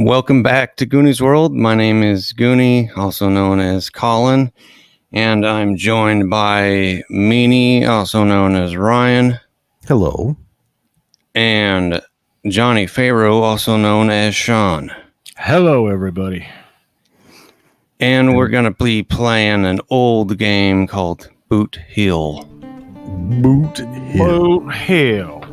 Welcome back to Goonie's World. My name is Goonie, also known as Colin, and I'm joined by Meanie, also known as Ryan. Hello. And Johnny Pharaoh, also known as Sean. Hello, everybody. And we're going to be playing an old game called Boot Hill. Boot Hill.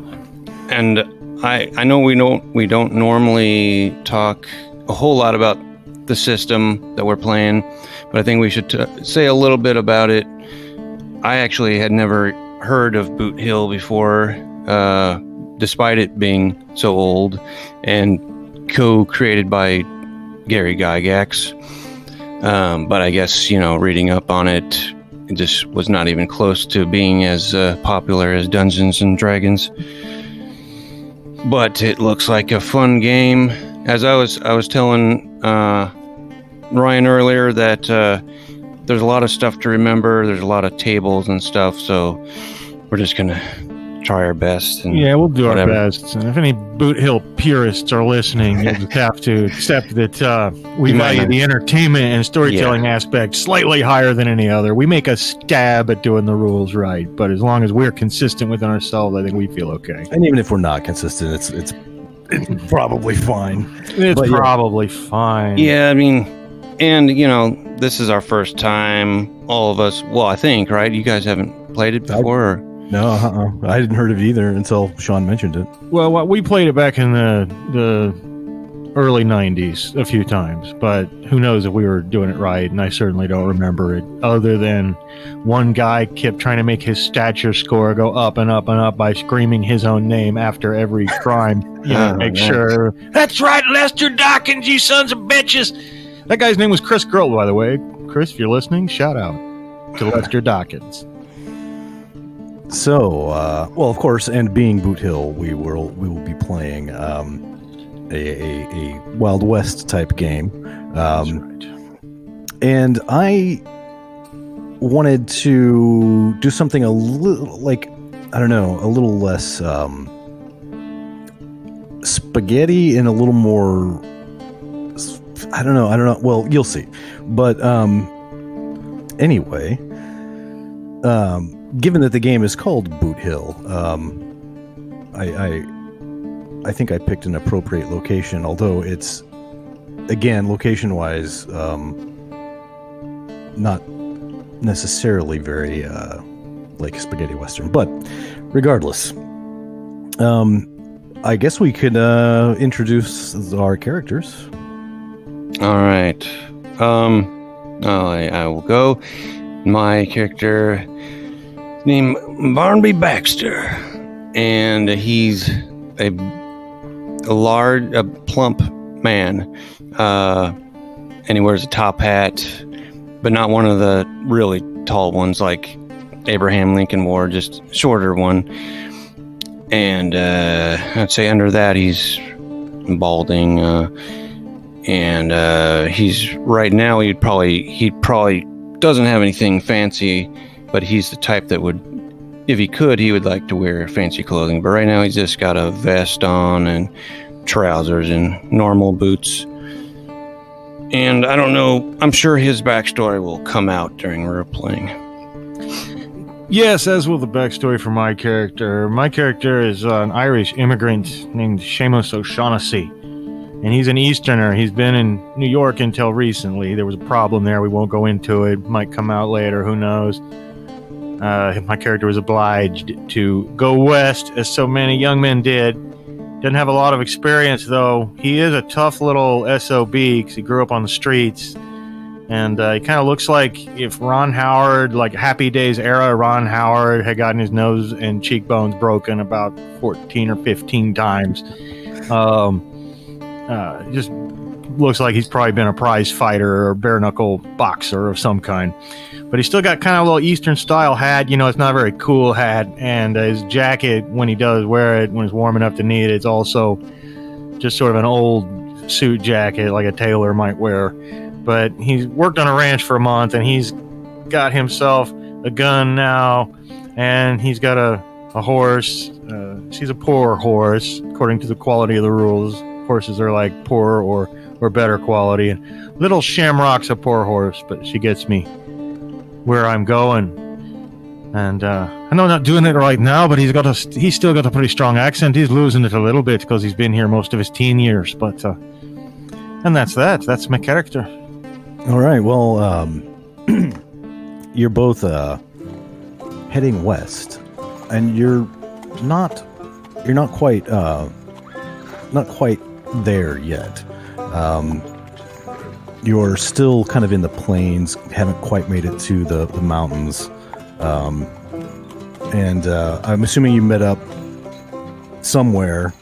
And I know we don't normally talk a whole lot about the system that we're playing, but I think we should say a little bit about it. I actually had never heard of Boot Hill before, despite it being so old and co-created by Gary Gygax. But I guess, reading up on it, it just was not even close to being as popular as Dungeons and Dragons. But it looks like a fun game. As I was telling Ryan earlier that there's a lot of stuff to remember. There's a lot of tables and stuff, so we're just gonna try our best. And we'll do whatever. our best. And if any Boot Hill purists are listening, you'll just have to accept that we value the entertainment and storytelling aspect slightly higher than any other. We make a stab at doing the rules right, but as long as we're consistent within ourselves, I think we feel okay. And even if we're not consistent, it's probably fine. It's probably fine. Yeah, I mean, and this is our first time, all of us. Well, I think, right? You guys haven't played it before? No, I hadn't heard of it either until Sean mentioned it. Well, we played it back in the early 90s a few times, but who knows if we were doing it right, and I certainly don't remember it, other than one guy kept trying to make his stature score go up and up and up by screaming his own name after every crime. Make sure. That's right, Lester Dawkins, you sons of bitches! That guy's name was Chris Grohl, by the way. Chris, if you're listening, shout out to Lester Dawkins. So, well, of course, and being Boot Hill, we will be playing a Wild West type game. That's right. And I wanted to do something a little, a little less spaghetti and a little more, I don't know. Well, you'll see. But anyway, given that the game is called Boot Hill, I think I picked an appropriate location, although it's, again, location-wise, not necessarily very like spaghetti western. But regardless, I guess we could introduce our characters. All right. I will go. My character named Barnaby Baxter, and he's a plump man, and he wears a top hat, but not one of the really tall ones like Abraham Lincoln wore, just a shorter one. And I'd say under that he's balding, and he's right now he probably doesn't have anything fancy, but he's the type that would, if he could, he would like to wear fancy clothing. But right now he's just got a vest on and trousers and normal boots. And I don't know, I'm sure his backstory will come out during role playing. Yes, as will the backstory for my character. My character is an Irish immigrant named Seamus O'Shaughnessy, and he's an Easterner. He's been in New York until recently. There was a problem there. We won't go into it. Might come out later. Who knows? My character was obliged to go west, as so many young men did. Doesn't have a lot of experience, though. He is a tough little SOB because he grew up on the streets. And he kind of looks like if Ron Howard, like Happy Days era, Ron Howard had gotten his nose and cheekbones broken about 14 or 15 times. Just looks like he's probably been a prize fighter or bare knuckle boxer of some kind. But he's still got kind of a little Eastern style hat. It's not a very cool hat. And his jacket, when he does wear it, when it's warm enough to need it, it's also just sort of an old suit jacket like a tailor might wear. But he's worked on a ranch for a month, and he's got himself a gun now, and he's got a horse. She's a poor horse, according to the quality of the rules. Horses are like poor or or better quality. And little Shamrock's a poor horse, but she gets me where I'm going. And I know I'm not doing it right now, but he's still got a pretty strong accent. He's losing it a little bit because he's been here most of his teen years. But and that's that. That's my character. All right. Well, you're both heading west, and you're not quite there yet. You're still kind of in the plains, haven't quite made it to the mountains. And I'm assuming you met up somewhere,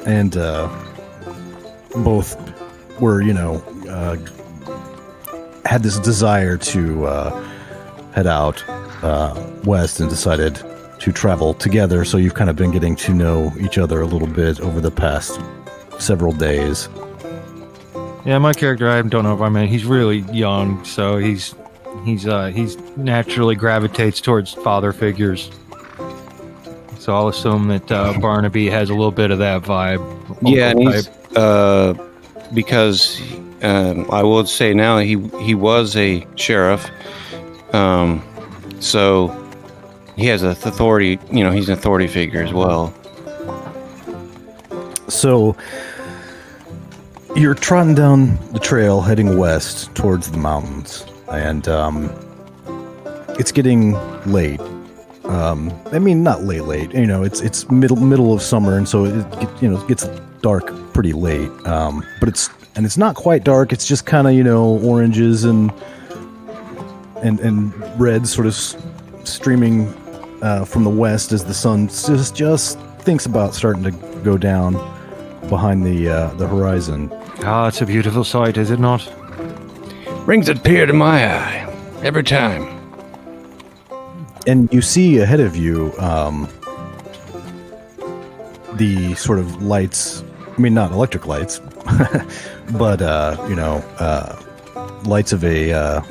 and both were, had this desire to head out west and decided to travel together. So you've kind of been getting to know each other a little bit over the past several days. Yeah, my character, I don't know if I mean, he's really young, so he's naturally gravitates towards father figures. So I'll assume that Barnaby has a little bit of that vibe. Yeah, and he's because I will say now he was a sheriff, so he has authority. He's an authority figure as well. So you're trotting down the trail heading west towards the mountains, and it's getting late. I mean, not late. It's middle of summer, and so it gets dark pretty late. But it's not quite dark. It's just kind of oranges and red sort of streaming from the west as the sun just thinks about starting to go down behind the horizon. Ah, it's a beautiful sight, is it not? Brings a tear to my eye every time. And you see ahead of you the sort of lights. I mean, not electric lights, but lights of a.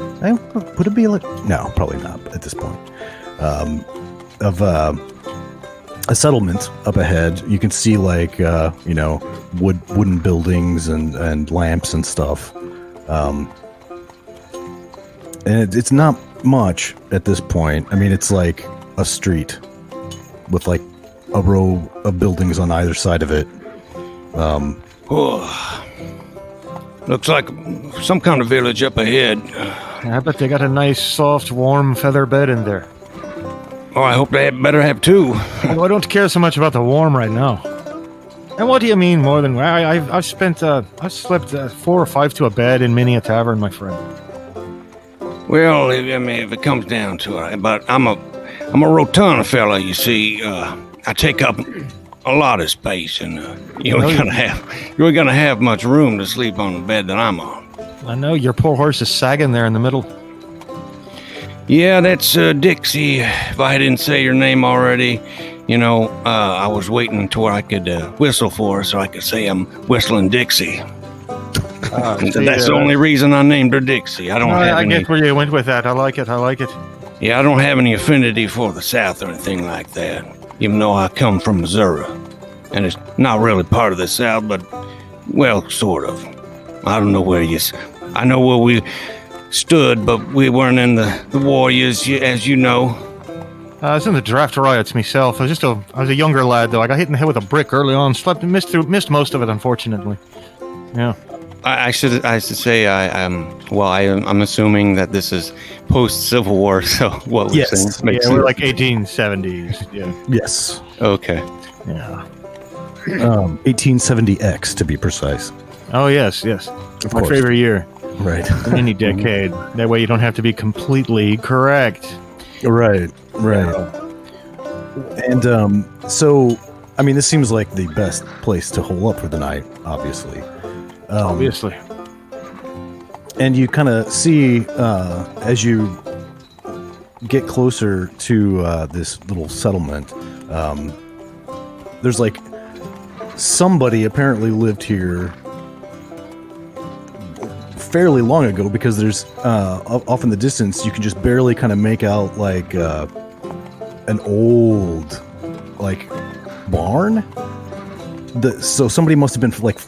Would it be no? Probably not at this point. Of a settlement up ahead. You can see wooden buildings and lamps and stuff. And it's not much at this point. I mean, it's like a street with like a row of buildings on either side of it. Looks like some kind of village up ahead. I bet they got a nice, soft, warm feather bed in there. Oh, I hope they better have two. Well, I don't care so much about the warm right now. And what do you mean more than... I've slept 4 or 5 to a bed in many a tavern, my friend. Well, if it comes down to it, but I'm a rotund fella, you see. I take up a lot of space, and you ain't gonna have much room to sleep on the bed that I'm on. I know, your poor horse is sagging there in the middle. Yeah, that's Dixie. If I didn't say your name already, I was waiting until I could whistle for her so I could say I'm whistling Dixie. That's the only reason I named her Dixie. I get where you went with that. I like it. Yeah, I don't have any affinity for the South or anything like that, even though I come from Missouri. And it's not really part of the South, but, well, sort of. I don't know where I know where we stood, but we weren't in the warriors, as you know. I was in the draft riots myself. I was a younger lad, though. I got hit in the head with a brick early on. Missed most of it, unfortunately. Yeah. I should say I'm assuming that this is post Civil War. So what we're saying makes sense. We're like 1870s. Yeah. Yes. Okay. Yeah. 1870X to be precise. Oh yes. Of My course. favorite year. Right. Any decade. That way you don't have to be completely correct. Right. And so, I mean, this seems like the best place to hole up for the night, obviously. Obviously. And you kind of see, as you get closer to this little settlement, there's like somebody apparently lived here fairly long ago, because there's off in the distance you can just barely kind of make out like an old like barn, So somebody must have been like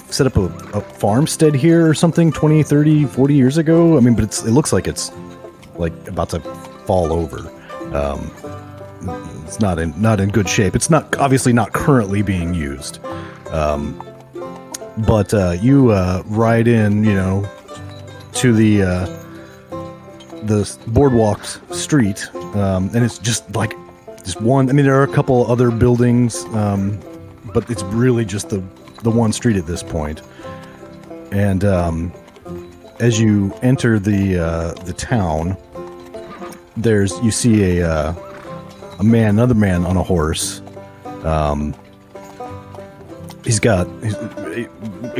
set up a farmstead here or something 20, 30, 40 years ago. I mean, but it looks like it's like about to fall over. It's not in good shape. It's obviously not currently being used. But you ride in, to the boardwalk street, and it's just one. I mean, there are a couple other buildings, but it's really just the one street at this point. And as you enter the town, you see another man on a horse. He's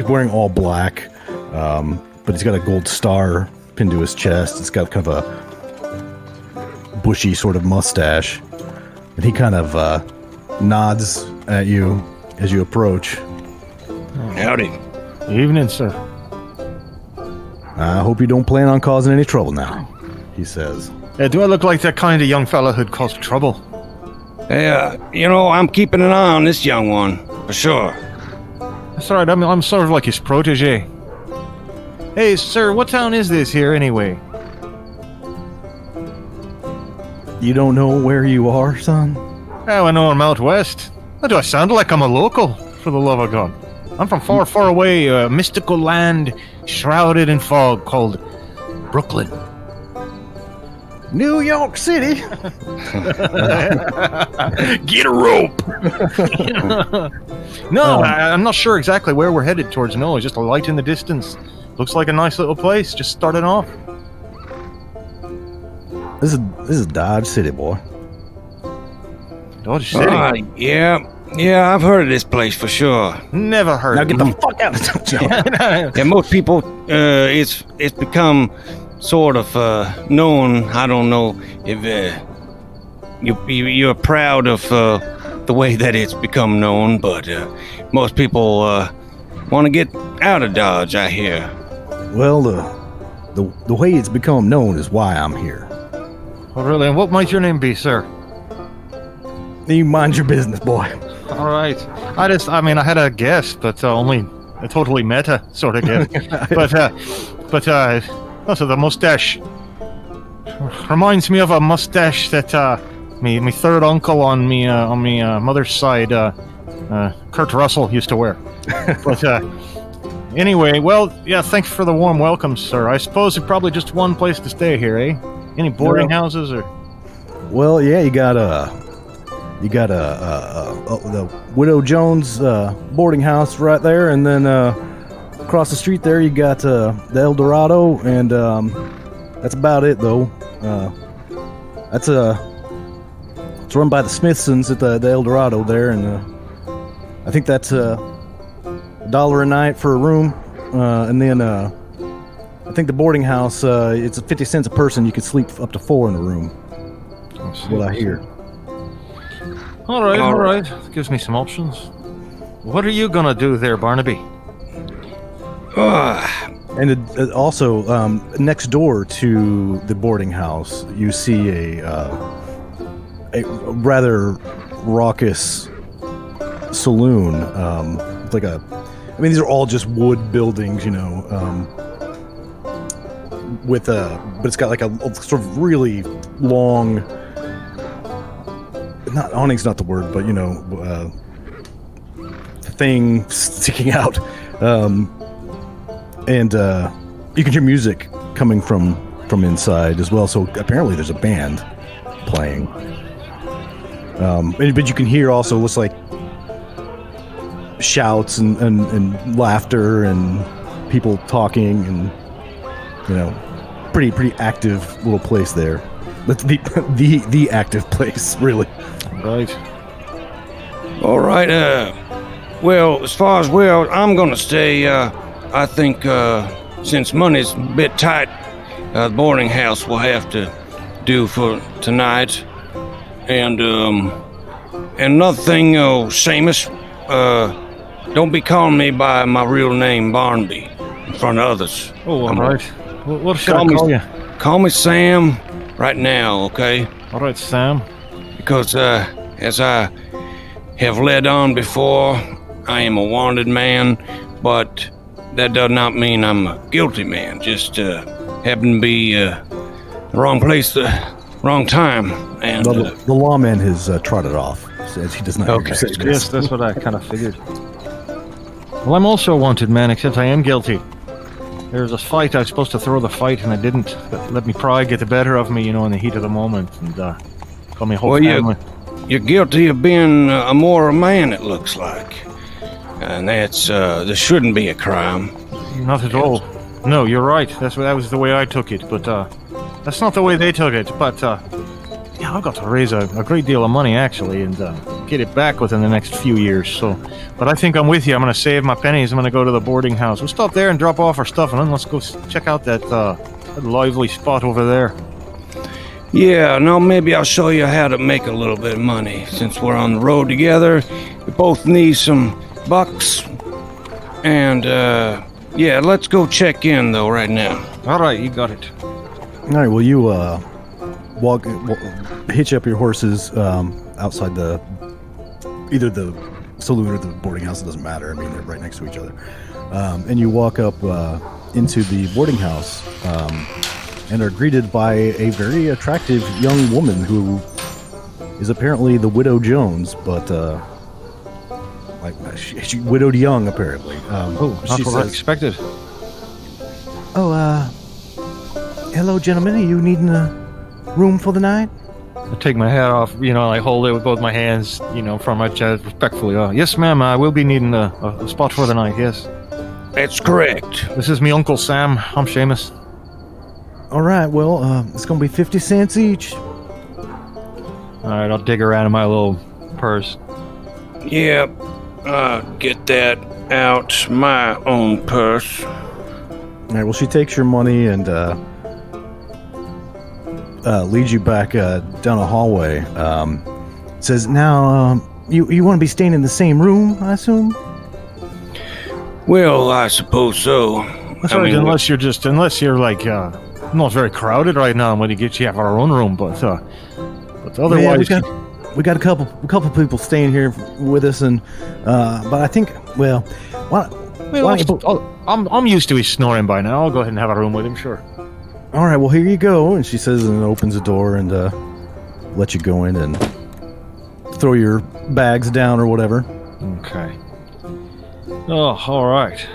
wearing all black, but he's got a gold star pinned to his chest. It's got kind of a bushy sort of mustache, and he kind of nods at you as you approach. Howdy. Evening, sir. I hope you don't plan on causing any trouble now, he says. Do I look like that kind of young fella who'd cause trouble? Hey, I'm keeping an eye on this young one, for sure. That's all right. I'm sort of like his protege. Hey, sir, what town is this here, anyway? You don't know where you are, son? Oh, I know I'm out west. How do I sound like I'm a local, for the love of God? I'm from far, far away, a mystical land shrouded in fog called Brooklyn. New York City. Get a rope. No, I'm not sure exactly where we're headed towards. No, it's just a light in the distance. Looks like a nice little place. Just starting off. This is Dodge City, boy. Dodge City. Yeah, I've heard of this place for sure. Never heard. Now of get it. the fuck out of town. Yeah, most people, it's become sort of known. I don't know if you're proud of the way that it's become known, but most people want to get out of Dodge, I hear. Well, the way it's become known is why I'm here. Oh, really? And what might your name be, sir? You mind your business, boy. All right. I had a guess, but only a totally meta sort of guess. Also the mustache reminds me of a mustache that me third uncle on me mother's side, Kurt Russell, used to wear. But anyway, well, yeah, thanks for the warm welcome, sir. I suppose it's probably just one place to stay here, eh? Any boarding houses or? Well, yeah, you got the Widow Jones boarding house right there, and then across the street there you got the El Dorado, and that's about it though. It's run by the Smithsons at the El Dorado there, and I think that's $1 a night for a room, and then I think the boarding house it's 50 cents a person. You could sleep up to 4 in a room. That's what I hear. All right. That gives me some options. What are you gonna do there, Barnaby? And also, next door to the boarding house, you see a rather raucous saloon. These are all just wood buildings, but it's got like a sort of really long. Not awning's not the word, but thing sticking out, and you can hear music coming from inside as well. So apparently there's a band playing, but you can hear also looks like shouts and laughter and people talking, and pretty active little place there. That's the active place, really. Right. All right. Well, as far as where I'm gonna stay, I think since money's a bit tight, the boarding house will have to do for tonight. And another thing, Seamus, don't be calling me by my real name, Barnaby, in front of others. Oh, all right. What should I call you? Call me Sam right now, okay? All right, Sam. Because as I have led on before, I am a wanted man, but that does not mean I'm a guilty man. Just happen to be the wrong place, the wrong time. And the lawman has trotted off. Says he does not. Okay. Yes, that's what I kind of figured. Well, I'm also a wanted man, except I am guilty. There was a fight. I was supposed to throw the fight, and I didn't. But let me pride get the better of me, in the heat of the moment, and call me whole family. You're guilty of being a moral man, it looks like. And that's, this shouldn't be a crime. Not at all. No, you're right. That was the way I took it, but that's not the way they took it. But yeah, I've got to raise a great deal of money, actually, and get it back within the next few years. So, but I think I'm with you. I'm going to save my pennies. I'm going to go to the boarding house. We'll stop there and drop off our stuff, and then let's go check out that lively spot over there. Yeah, no, maybe I'll show you how to make a little bit of money. Since we're on the road together, we both need some bucks. And, yeah, let's go check in, though, right now. All right, you got it. All right, well, you hitch up your horses outside either the saloon or the boarding house. It doesn't matter. I mean, they're right next to each other. And you walk up into the boarding house and are greeted by a very attractive young woman who is apparently the Widow Jones, but she widowed young, apparently. Not what I expected. Hello, gentlemen. Are you needing a room for the night? I take my hat off, I hold it with both my hands, from my chest respectfully. Yes, ma'am, I will be needing a spot for the night, yes. That's correct. This is me Uncle Sam. I'm Seamus. All right, well, it's going to be 50 cents each. All right, I'll dig around in my little purse. Yeah, get that out my own purse. All right, well, she takes your money and leads you back down a hallway. Says, now, you want to be staying in the same room, I assume? Well, I suppose so. That's right, unless you're like, not very crowded right now, when you have our own room, but otherwise... Yeah, we got a couple people staying here with us, and but I think, well, I'm used to his snoring by now. I'll go ahead and have a room with him, sure. All right, well, here you go. And she says, and opens the door and lets you go in and throw your bags down or whatever. Okay. Oh, all right.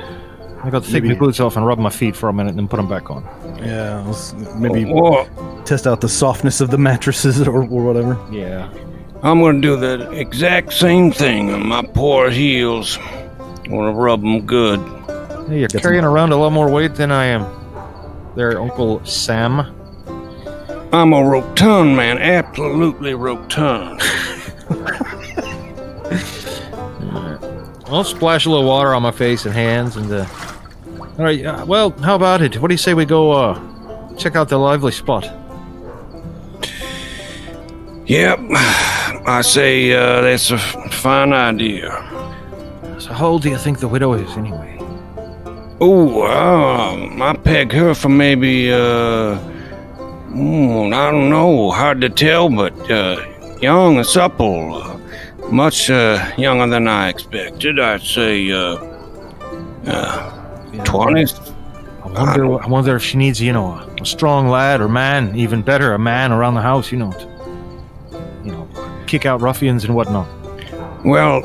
I got to take my boots off and rub my feet for a minute and then put them back on. Yeah, maybe test out the softness of the mattresses or whatever. Yeah. I'm going to do the exact same thing on my poor heels. I'm going to rub them good. Hey, you're carrying around a lot more weight than I am. There, Uncle Sam. I'm a rotund man, absolutely rotund. I'll splash a little water on my face and hands and all right, well, how about it? What do you say we go check out the lively spot? Yep, I say that's a fine idea. So how old do you think the widow is, anyway? Oh, I peg her for maybe, I don't know, hard to tell, but young and supple, much younger than I expected. I'd say 20s. I wonder if she needs, a strong lad or man, even better, a man around the house, to kick out ruffians and whatnot. Well,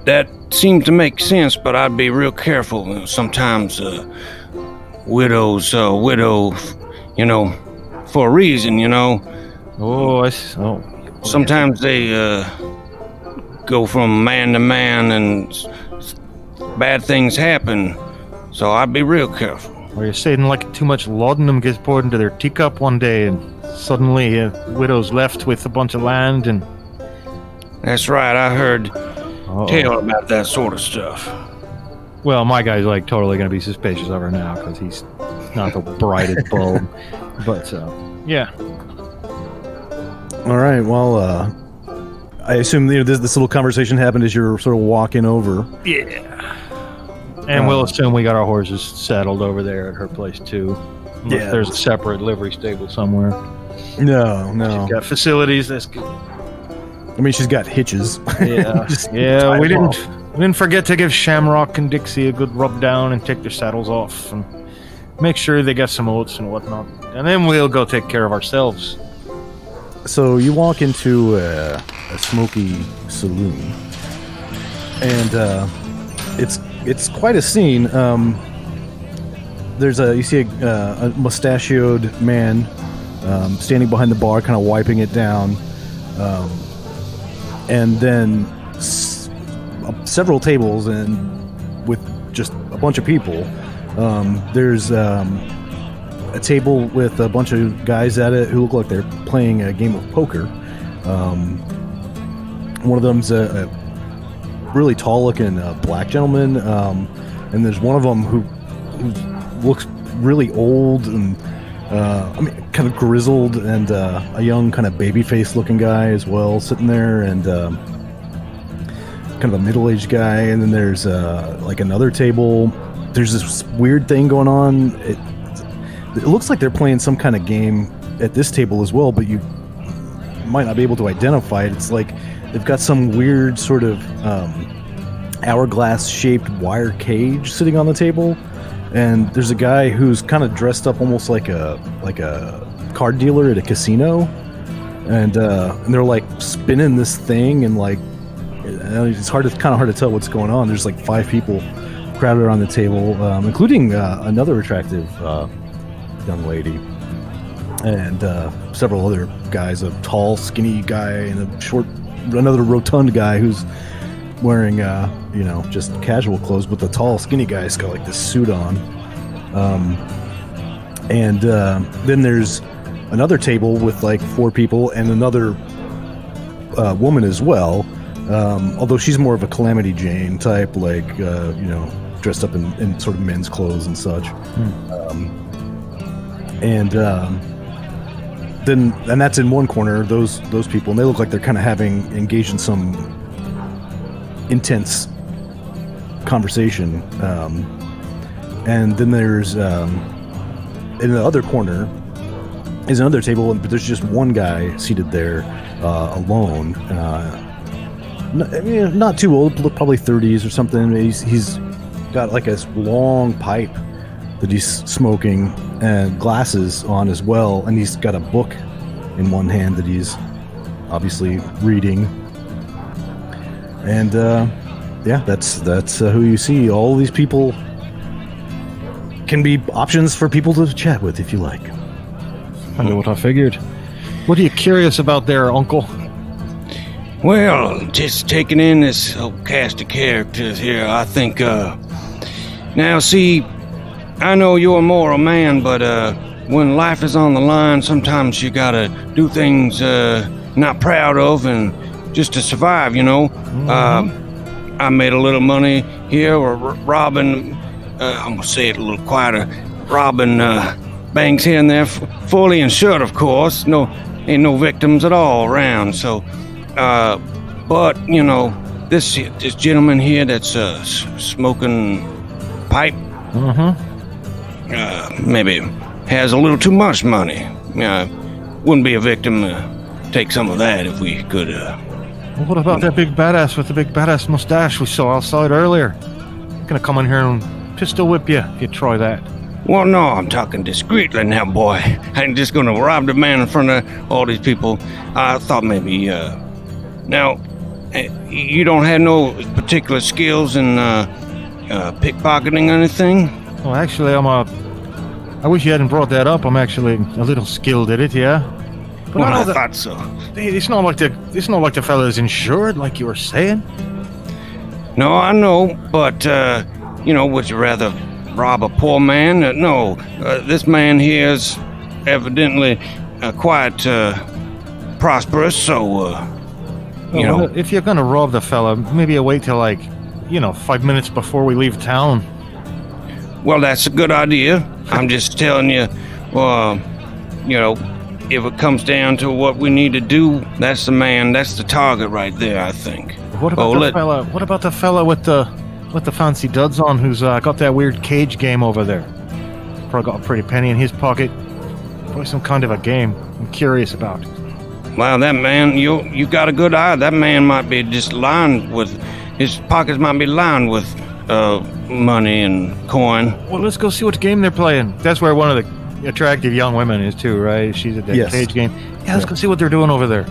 that seems to make sense, but I'd be real careful. Sometimes widows widow, for a reason, Oh, Sometimes they go from man to man and bad things happen, so I'd be real careful. Or you're saying like too much laudanum gets poured into their teacup one day and suddenly a widow's left with a bunch of land and... That's right, I heard tell about that sort of stuff. Well, my guy's like totally going to be suspicious of her now because he's not the brightest bulb. But, yeah. All right, well, I assume this little conversation happened as you're sort of walking over. Yeah. And we'll assume we got our horses saddled over there at her place, too. Unless there's a separate livery stable somewhere. No. She's got facilities, that's good. I mean, she's got hitches. Yeah, we Then forget to give Shamrock and Dixie a good rub down and take their saddles off and make sure they get some oats and whatnot. And then we'll go take care of ourselves. So you walk into a smoky saloon, and it's quite a scene. You see a mustachioed man standing behind the bar, kind of wiping it down, and then several tables and with just a bunch of people. There's a table with a bunch of guys at it who look like they're playing a game of poker. One of them's a really tall-looking black gentleman, and there's one of them who looks really old and kind of grizzled, and a young kind of baby-faced-looking guy as well sitting there, and kind of a middle-aged guy. And then there's like another table. There's this weird thing going on. It looks like they're playing some kind of game at this table as well, but you might not be able to identify it. It's like they've got some weird sort of hourglass-shaped wire cage sitting on the table, and there's a guy who's kind of dressed up almost like a card dealer at a casino, and they're like spinning this thing, and like it's kind of hard to tell what's going on. There's like 5 people crowded around the table, including another attractive young lady, and several other guys, a tall, skinny guy, and another rotund guy who's wearing, just casual clothes, but the tall, skinny guy's got like this suit on. And then there's another table with like 4 people and another woman as well, although she's more of a Calamity Jane type, like, dressed up in sort of men's clothes and such. And that's in one corner, those people, and they look like they're kind of engaged in some intense conversation. And then there's in the other corner is another table, but there's just one guy seated there alone. Not too old, probably 30s or something. He's got like a long pipe that he's smoking and glasses on as well, and he's got a book in one hand that he's obviously reading. And that's who you see. All these people can be options for people to chat with if you like. I know what I figured. What are you curious about there, Uncle? Well, just taking in this whole cast of characters here, I think, now see, I know you're a moral man, but when life is on the line, sometimes you gotta do things not proud of and just to survive, I made a little money here, or robbing, I'm gonna say it a little quieter, robbing banks here and there, fully insured, of course. Ain't no victims at all around, so, but, this gentleman here that's smoking pipe, maybe has a little too much money. Wouldn't be a victim to take some of that if we could. What about that big badass with the big badass mustache we saw outside earlier? I'm gonna come in here and pistol whip you if you try that. Well, no, I'm talking discreetly now, boy. I ain't just gonna rob the man in front of all these people. I thought maybe, now, you don't have no particular skills in pickpocketing or anything? Well, actually, I wish you hadn't brought that up. I'm actually a little skilled at it, yeah. But Well, I thought so. It's not like the fella's insured, like you were saying. No, I know, but, would you rather rob a poor man? No, this man here is evidently quite prosperous, so, If you're gonna rob the fella, maybe you wait till 5 minutes before we leave town. Well, that's a good idea. I'm just telling you, if it comes down to what we need to do, that's the target right there, I think. What about the fella with the fancy duds on who's got that weird cage game over there? Probably got a pretty penny in his pocket. Probably some kind of a game I'm curious about. Wow, that man, you got a good eye. That man might be just lined with his pockets might be lined with money and coin. Well, let's go see what game they're playing. That's where one of the attractive young women is too, right? She's at that Yes. cage game. Yeah, let's go see what they're doing over there.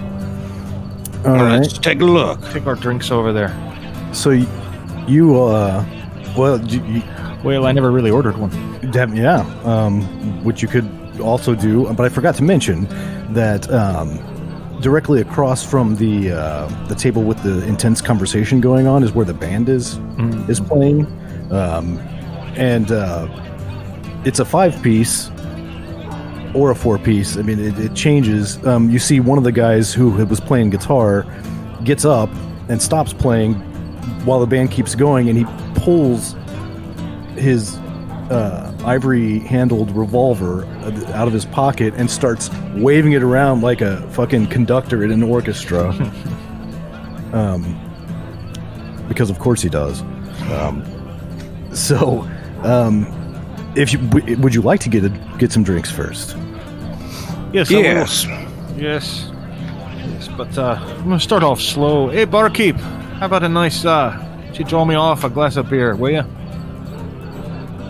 All right. Let's take a look. Take our drinks over there. So Well, I never really ordered one. which you could also do, but I forgot to mention that directly across from the table with the intense conversation going on is where the band is playing, and it's a 5-piece or a 4-piece. I mean, it changes. You see one of the guys who was playing guitar gets up and stops playing while the band keeps going, and he pulls his ivory-handled revolver out of his pocket and starts waving it around like a fucking conductor in an orchestra. Because of course he does. Would you like to get some drinks first? Yes. Yes. Yes. But I'm gonna start off slow. Hey, barkeep, how about a nice? You draw me off a glass of beer, will you?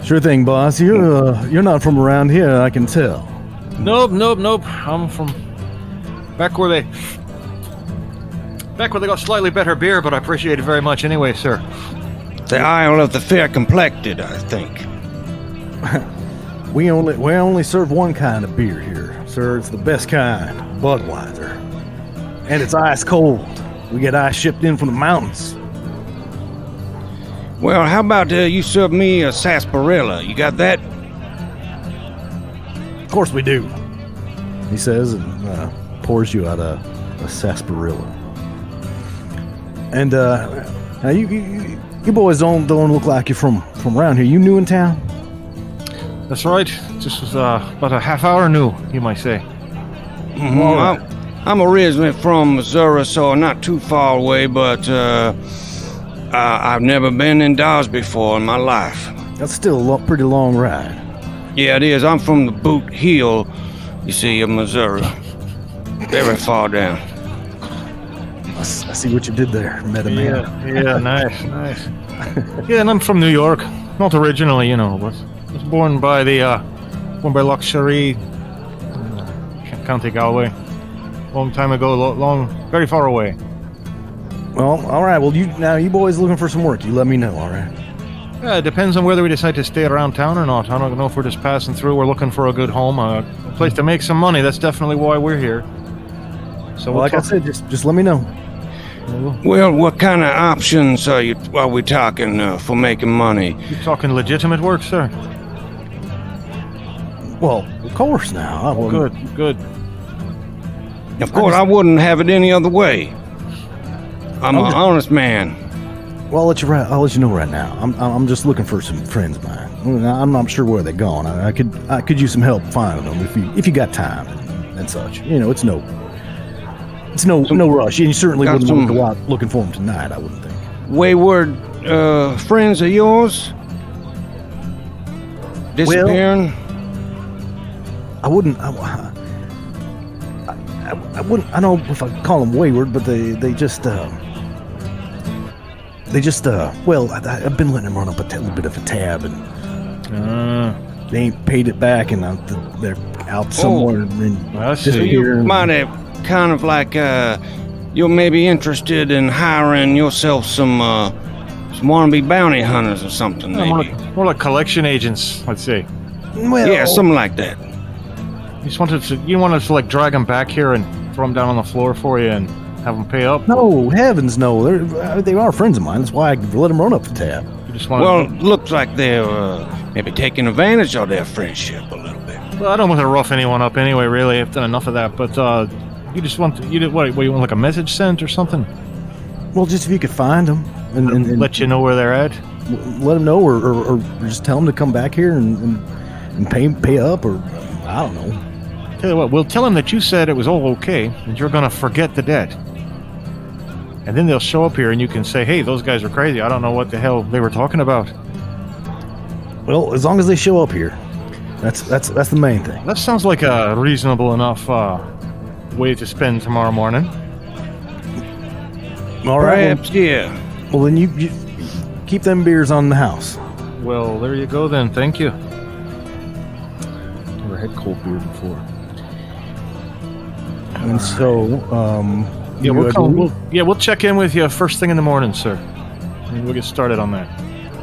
Sure thing, boss. You're not from around here, I can tell. Nope. I'm from back where they got slightly better beer, but I appreciate it very much anyway, sir. The Isle of the Fair Complected, I think. We only serve one kind of beer here, sir. It's the best kind, Budweiser, and it's ice cold. We get ice shipped in from the mountains. Well, how about you serve me a sarsaparilla? You got that? Of course we do, he says, and pours you out a sarsaparilla. And now you boys don't look like you're from around here. You new in town? That's right. This was about a half hour new, you might say. Mm-hmm. I'm originally from Missouri, so not too far away, but I've never been in Dodge before in my life. That's still a pretty long ride. Yeah, it is. I'm from the Boot Heel, you see, of Missouri. Very far down. I see what you did there, Meta Man. Yeah, nice. Yeah, and I'm from New York. Not originally, but I was born by Luxury, County Galway. Long time ago, very far away. Well, all right. Well, you boys looking for some work? You let me know, all right? Yeah, it depends on whether we decide to stay around town or not. I don't know if we're just passing through. We're looking for a good home, a place to make some money. That's definitely why we're here. So, like I said, just let me know. Well, what kind of options are we talking for making money? You talking legitimate work, sir? Well, of course now. Good. Of course, I wouldn't have it any other way. I'm an honest man. Well, I'll let you know right now. I'm just looking for some friends of mine. I'm not sure where they're going. I could use some help finding them if you got time and such. It's no rush. You certainly wouldn't want to go out looking for them tonight, I wouldn't think. Wayward friends of yours disappearing? I wouldn't. I wouldn't. I don't know if I call them wayward, but they just. Well, I've been letting them run up a little bit of a tab, and they ain't paid it back, and they're out somewhere and disappearing. You might have kind of like you're maybe interested in hiring yourself some wannabe bounty hunters or something. Maybe more like collection agents, let's say. Well, yeah, something like that. You wanted to like drag them back here and throw them down on the floor for you and have them pay up? No, heavens no. They are friends of mine. That's why I let them run up the tab. You just looks like they're maybe taking advantage of their friendship a little bit. Well, I don't want to rough anyone up anyway, really. I've done enough of that. But you just want you want like a message sent or something? Well, just if you could find them and let you know where they're at. Let them know, or just tell them to come back here and pay up, or I don't know. Tell you what, we'll tell them that you said it was all okay, and you're going to forget the debt. And then they'll show up here, and you can say, "Hey, those guys are crazy. I don't know what the hell they were talking about." Well, as long as they show up here, that's the main thing. That sounds like a reasonable enough way to spend tomorrow morning. All right. Perhaps, yeah. Well, then you keep them beers on the house. Well, there you go then. Thank you. Never had cold beer before. And so, Yeah, we'll check in with you first thing in the morning, sir. And we'll get started on that.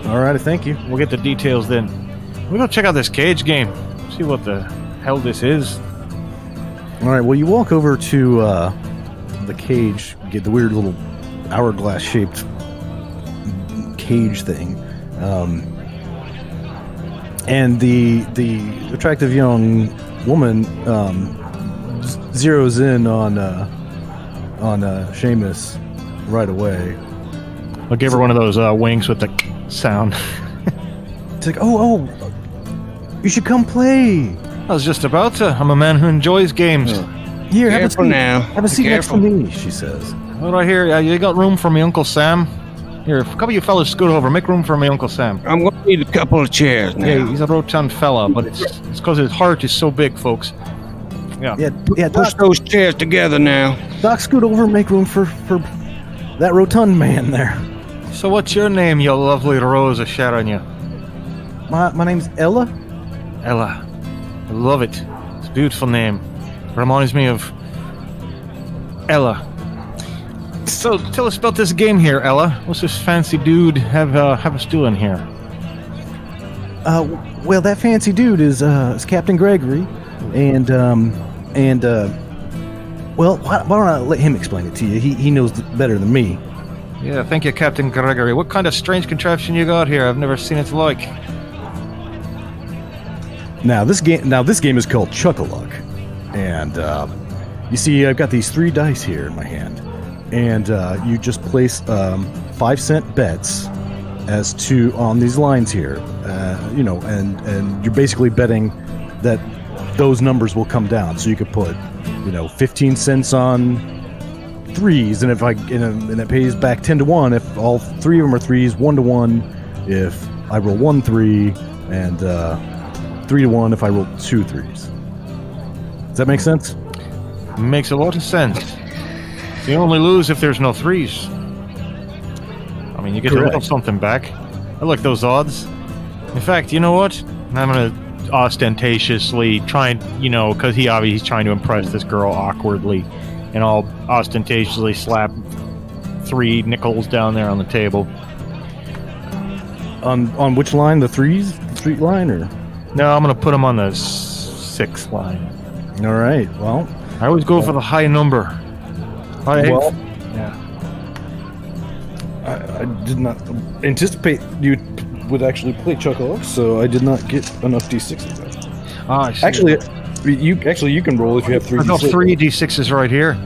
All right, thank you. We'll get the details then. We're gonna check out this cage game. See what the hell this is. All right, well, you walk over to the cage, get the weird little hourglass-shaped cage thing, and the attractive young woman zeroes in on Seamus right away. I'll give her one of those winks with the sound. It's like, oh, you should come play. I was just about to. I'm a man who enjoys games. Here, have a Careful seat. now. Have a seat next to me, she says. What do I hear? You got room for me Uncle Sam? Here, a couple of you fellas scoot over. Make room for me Uncle Sam. I'm going to need a couple of chairs now. Yeah, he's a rotund fella, but it's because his heart is so big, folks. Yeah. Yeah, Push those chairs together now. Doc, scoot over and make room for that rotund man there. So what's your name, you lovely rose of Sharon? My name's Ella. Ella. I love it. It's a beautiful name. Reminds me of Ella. So tell us about this game here, Ella. What's this fancy dude have us doing here? Well, that fancy dude is Captain Gregory, and well, why don't I let him explain it to you? He knows better than me. Yeah, thank you, Captain Gregory. What kind of strange contraption you got here? I've never seen its like. Now this game is called Chuck-a-Luck, and you see I've got these 3 dice here in my hand, and you just place 5-cent bets as to on these lines here, and you're basically betting that those numbers will come down. So you could put 15 cents on 3s, and if and it pays back 10 to 1 if all 3 of them are 3s, 1 to 1 if I roll 1 3, and 3 to 1 if I roll 2 3s. Does that make sense? Makes a lot of sense. You only lose if there's no 3s. I mean, you get a little something back. I like those odds. In fact, you know what? I'm gonna ostentatiously try and, because he's trying to impress this girl awkwardly, and I'll ostentatiously slap 3 nickels down there on the table. On which line? The 3s? The street line, or? No, I'm gonna put them on the 6th line. All right. Well, I always go for the high number. Well, yeah. I did not anticipate you would actually play Chuck-a-Luck, so I did not get enough d6s. I see. Actually, you can roll if you have 3 I've got d6s. 3 d6s right here.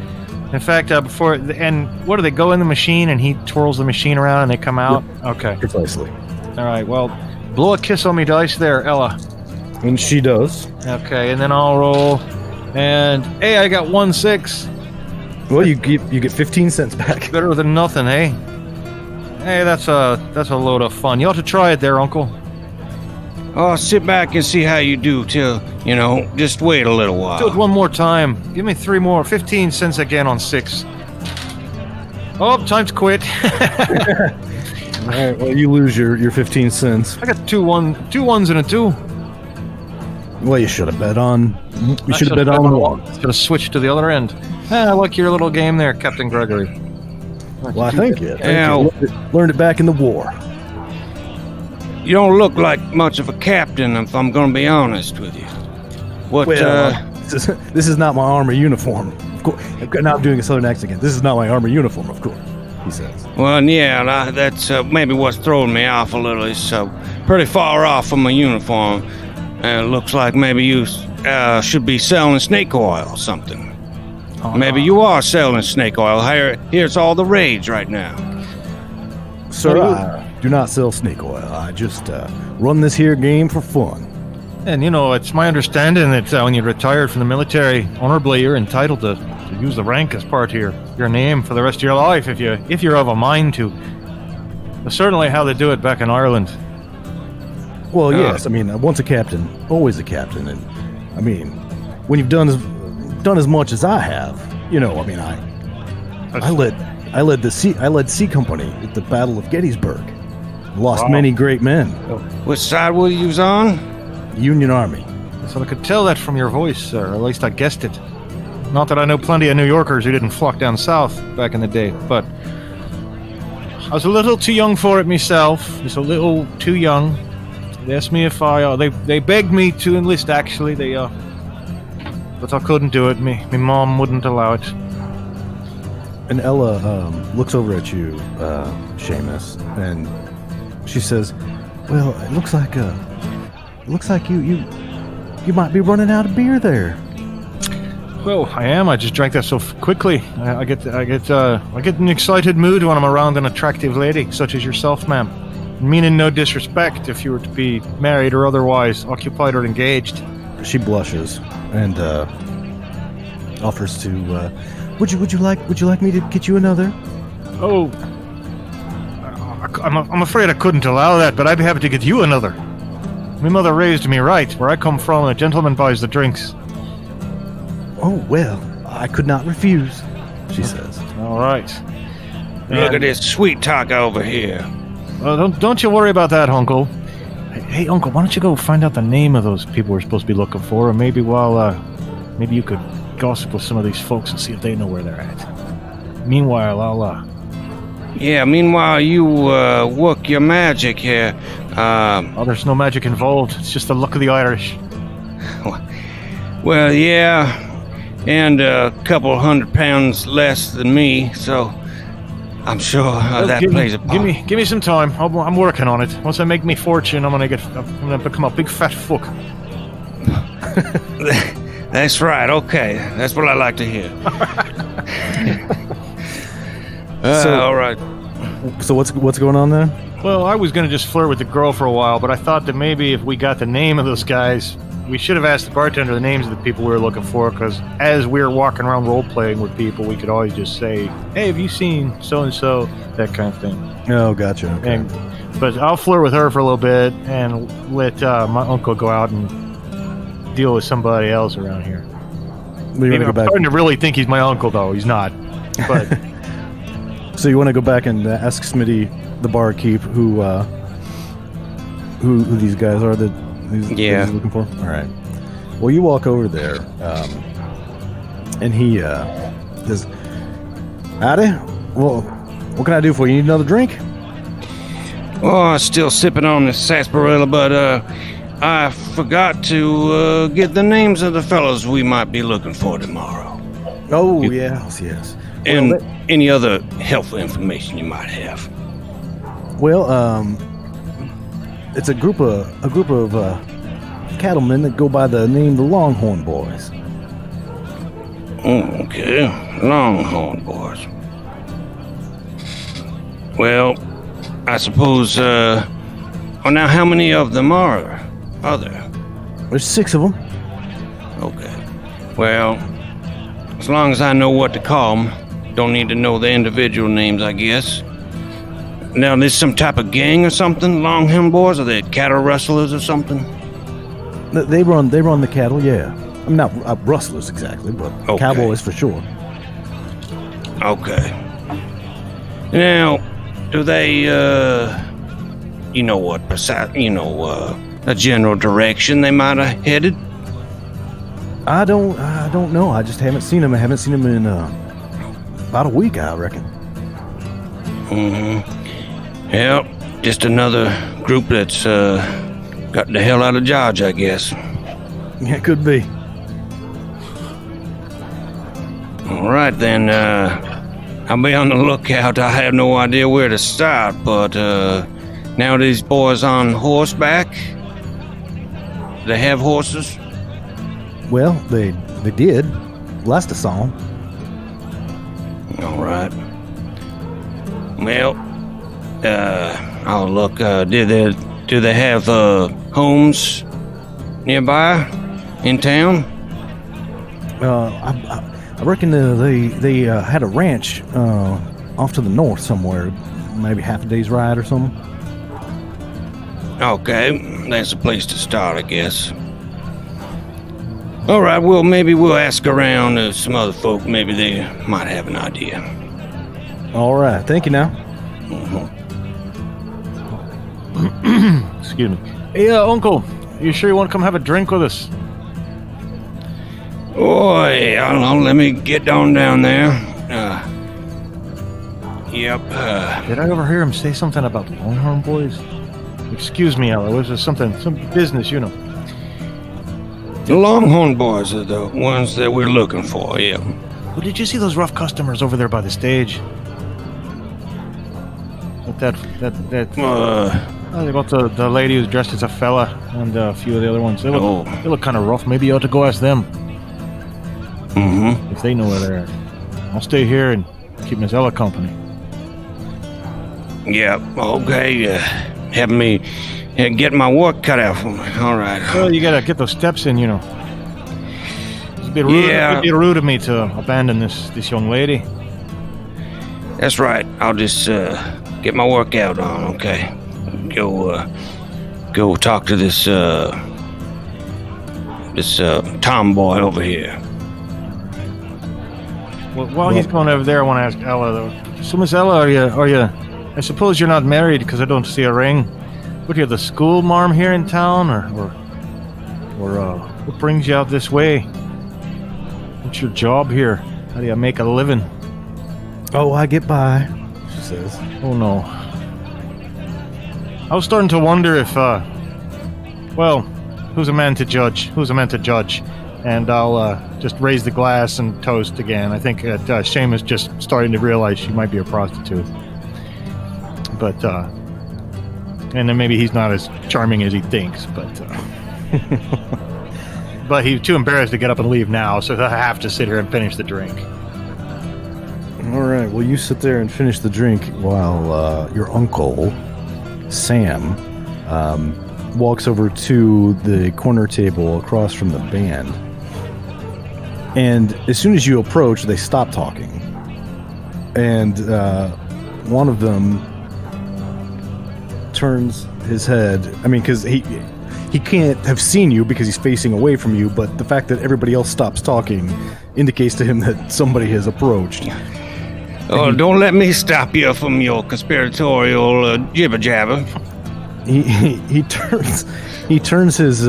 In fact, what do they go in the machine and he twirls the machine around and they come out? Yep. Okay. Precisely. All right, well, blow a kiss on me dice there, Ella. And she does. Okay, and then I'll roll. And, hey, I got 1 6. Well, you get 15 cents back. Better than nothing, eh? Hey, that's a load of fun. You ought to try it there, Uncle. Oh, sit back and see how you do till, just wait a little while. Do it one more time. Give me 3 more. 15 cents again on 6. Oh, time to quit. All right, well, you lose your 15 cents. I got 2 ones and a 2. Well, you should have bet on. You should have bet on 1. Should have switched to the other end. I like your little game there, Captain Gregory. Well, I thank you. Yeah. Learned it back in the war. You don't look like much of a captain, if I'm going to be honest with you. What? This is not my army uniform. Of course, now I'm doing a southern accent again. This is not my army uniform, of course. He says. Well, yeah, that's maybe what's throwing me off a little. It's pretty far off from my uniform. It looks like maybe you should be selling snake oil or something. Maybe you are selling snake oil. Here's all the rage right now. Sir, I do not sell snake oil. I just run this here game for fun. And, it's my understanding that when you're retired from the military, honorably, you're entitled to use the rank as part of your name for the rest of your life if you're of a mind to. That's certainly how they do it back in Ireland. Well, yes. I mean, once a captain, always a captain. And, I mean, when you've done as much as I have, I I led C Company at the Battle of Gettysburg. Lost Wow. many great men. Which side were you on? Union Army. So I could tell that from your voice, sir. Or at least I guessed it. Not that I know plenty of New Yorkers who didn't flock down south back in the day, but I was a little too young for it myself. Just a little too young. They asked me if I. They begged me to enlist. Actually, but I couldn't do it. My mom wouldn't allow it. And Ella looks over at you, Seamus, and she says, "Well, it looks like you might be running out of beer there." Well, I am. I just drank that so quickly. I get an excited mood when I'm around an attractive lady such as yourself, ma'am. Meaning no disrespect if you were to be married or otherwise occupied or engaged. She blushes and offers to. Would you like me to get you another? Oh, I'm afraid I couldn't allow that, but I'd be happy to get you another. My mother raised me right. Where I come from, a gentleman buys the drinks. Oh well, I could not refuse, she says. All right. Look at this sweet talk over here. Don't you worry about that, Uncle. Hey, Uncle, why don't you go find out the name of those people we're supposed to be looking for, and maybe maybe you could gossip with some of these folks and see if they know where they're at. Meanwhile, I'll Yeah, meanwhile, you work your magic here. there's no magic involved. It's just the luck of the Irish. Well, yeah, and a couple 100 pounds less than me, so I'm sure that plays a part. Give me some time. I'm working on it. Once I make me fortune, I'm gonna become a big fat fuck. That's right. Okay, that's what I like to hear. All right. So what's going on there? Well, I was gonna just flirt with the girl for a while, but I thought that maybe if we got the name of those guys, we should have asked the bartender the names of the people we were looking for, because as we were walking around role-playing with people, we could always just say, hey, have you seen so-and-so, that kind of thing. Oh, gotcha. Okay. But I'll flirt with her for a little bit and let my uncle go out and deal with somebody else around here. I'm starting to really think he's my uncle, though. He's not. But So you want to go back and ask Smitty, the barkeep, who these guys are that he's looking for? All right. Well, you walk over there, and he says, "Howdy. Well, what can I do for you? You need another drink?" Oh, I'm still sipping on this sarsaparilla, but I forgot to get the names of the fellows we might be looking for tomorrow. Oh, yes. And Well, any other helpful information you might have. Well, it's a group of cattlemen that go by the name the Longhorn Boys. Oh, okay. Longhorn boys. Well, I suppose, now how many of them are there? There's 6 of them. Okay. Well, as long as I know what to call them, don't need to know the individual names, I guess. Now, there's some type of gang or something, Longhorn boys? Are they cattle rustlers or something? They run the cattle, yeah. I'm not rustlers exactly, but Okay. cowboys for sure. Okay. Now, do they, a general direction they might have headed? I don't know. I just haven't seen them. I haven't seen them in about a week, I reckon. Mm-hmm. Yep, just another group that's got the hell out of Dodge, I guess. Yeah, it could be. All right, then, I'll be on the lookout. I have no idea where to start, but now these boys on horseback? They have horses? Well, they did. Last I saw them. All right. Well, I'll look. Do they have homes nearby in town? I reckon they had a ranch off to the north somewhere, maybe half a day's ride or something. Okay, that's a place to start, I guess. All right, well, maybe we'll ask around some other folk. Maybe they might have an idea. All right. Thank you now. Excuse me. Hey, Uncle, you sure you want to come have a drink with us? Oh, yeah, let me get on down there. Yep. Did I overhear him say something about the Longhorn Boys? Excuse me, Ella. Was there some business, you know? The Longhorn Boys are the ones that we're looking for, yeah. Well, did you see those rough customers over there by the stage? They got the lady who's dressed as a fella and a few of the other ones. They look kind of rough. Maybe you ought to go ask them. Mm-hmm. If they know where they're at. I'll stay here and keep Miss Ella company. Yeah, okay. Having me get my work cut out for me. All right. Well, you gotta get those steps in, you know. It's a bit rude, it'd be rude of me to abandon this young lady. That's right. I'll just get my workout on, okay? Go talk to this tomboy over here. Well, while he's going over there, I want to ask Ella though. So, Miss Ella, are you? I suppose you're not married because I don't see a ring. What are you, the school marm here in town, or what brings you out this way? What's your job here? How do you make a living? Oh, I get by, she says. Oh no. I was starting to wonder if, who's a man to judge? Who's a man to judge? And I'll just raise the glass and toast again. I think that Seamus just starting to realize she might be a prostitute. But, and then maybe he's not as charming as he thinks, but but he's too embarrassed to get up and leave now, so I have to sit here and finish the drink. All right, well, you sit there and finish the drink while your uncle, Sam, walks over to the corner table across from the band. And as soon as you approach, they stop talking. And one of them turns his head. I mean, because he can't have seen you because he's facing away from you, but the fact that everybody else stops talking indicates to him that somebody has approached. Oh, don't let me stop you from your conspiratorial jibber jabber. He turns his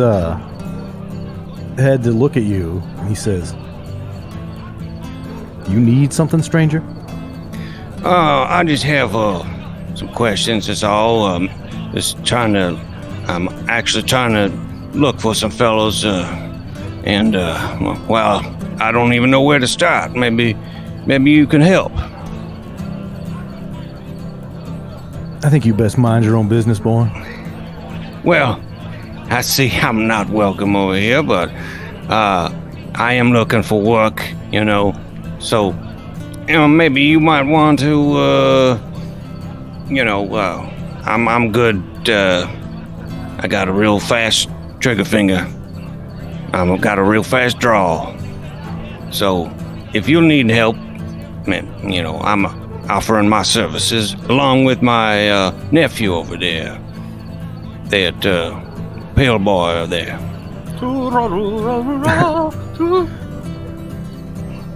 head to look at you, and he says, "You need something, stranger?" I just have some questions. That's all. I'm actually trying to look for some fellows, and I don't even know where to start. Maybe you can help. I think you best mind your own business, boy. Well, I see I'm not welcome over here, but I am looking for work, you know. So, maybe you might want to, I'm good. I got a real fast trigger finger. I've got a real fast draw. So, if you need help, I'm offering my services along with my nephew over there. That pale boy there.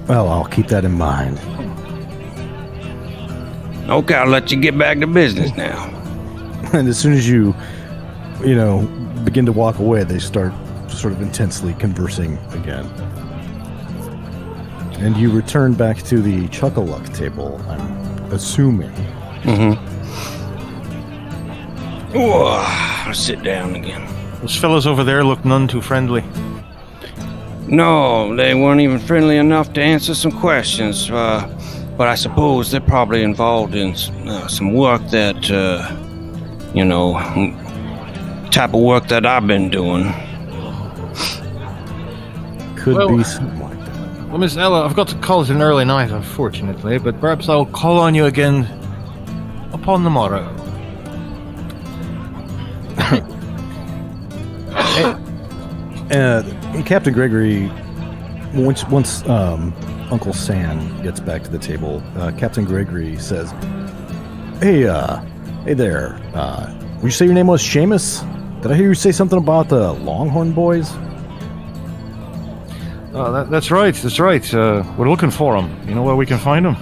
Well, I'll keep that in mind. Okay, I'll let you get back to business now. And as soon as you begin to walk away, they start sort of intensely conversing again. And you return back to the Chuck-a-Luck table, I'm assuming. Mm-hmm. Oh, I'll sit down again. Those fellows over there look none too friendly. No, they weren't even friendly enough to answer some questions. But I suppose they're probably involved in some work that, type of work that I've been doing. Could be something like that. Well, Miss Ella, I've got to call it an early night, unfortunately, but perhaps I'll call on you again upon the morrow. Captain Gregory, once Uncle Sam gets back to the table, Captain Gregory says, Hey there. Would you say your name was Seamus? Did I hear you say something about the Longhorn Boys? That's right. We're looking for them. You know where we can find them?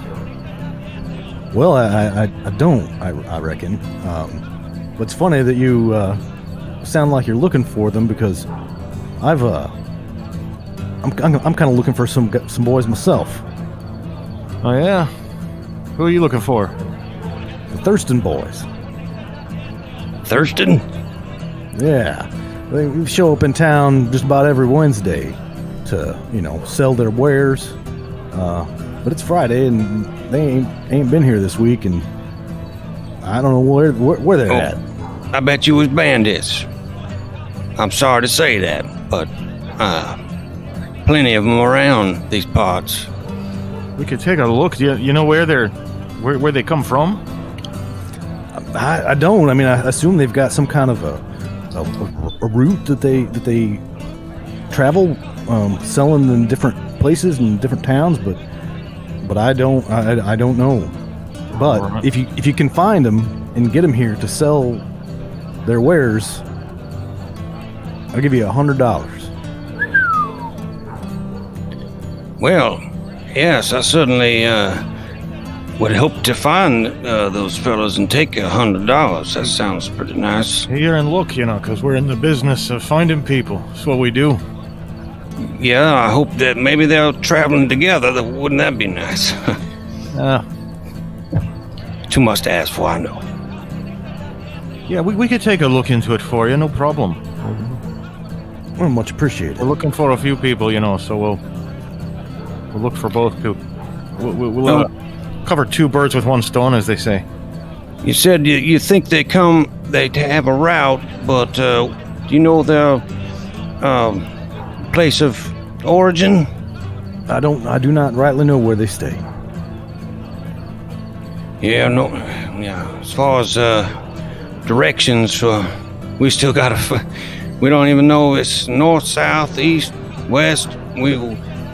Well, I don't. I reckon. But it's funny that you sound like you're looking for them because I'm kind of looking for some boys myself. Oh yeah. Who are you looking for? The Thurston boys. Thurston? Yeah, they show up in town just about every Wednesday to sell their wares. But it's Friday and they ain't been here this week, and I don't know where they're at. I bet you was bandits. I'm sorry to say that, but plenty of them around these parts. We could take a look. Do you know where they come from? I don't. I mean, I assume they've got some kind of a route that they travel, selling in different places and different towns, but I don't know. But Right. if you can find them and get them here to sell their wares, I'll give you $100. Well, yes, I certainly would hope to find those fellows and take $100. That sounds pretty nice. You're in luck, because we're in the business of finding people. That's what we do. Yeah, I hope that maybe they're traveling together. Wouldn't that be nice? Too much to ask for, I know. Yeah, we could take a look into it for you, no problem. Well, much appreciated. We're looking for a few people, so we'll look for both people. We'll cover two birds with one stone, as they say. You said you think they have a route, but do you know their place of origin? I do not rightly know where they stay. Yeah, no. Yeah, as far as directions, we still gotta. We don't even know it's north, south, east, west. We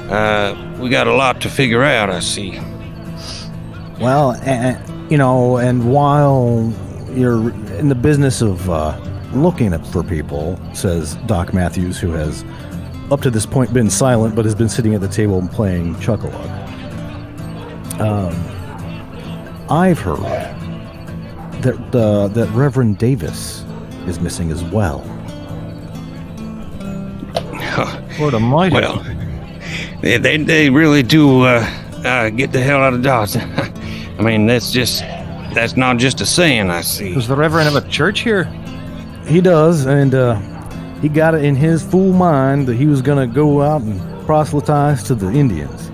got a lot to figure out. I see. Well, and while you're in the business of looking for people, says Doc Matthews, who has up to this point been silent but has been sitting at the table and playing Chuck-a-Luck. I've heard that Reverend Davis is missing as well. Lord almighty. Well, they really do get the hell out of Dodge. I mean, that's not just a saying, I see. Does the Reverend have a church here? He does, and he got it in his fool mind that he was going to go out and proselytize to the Indians.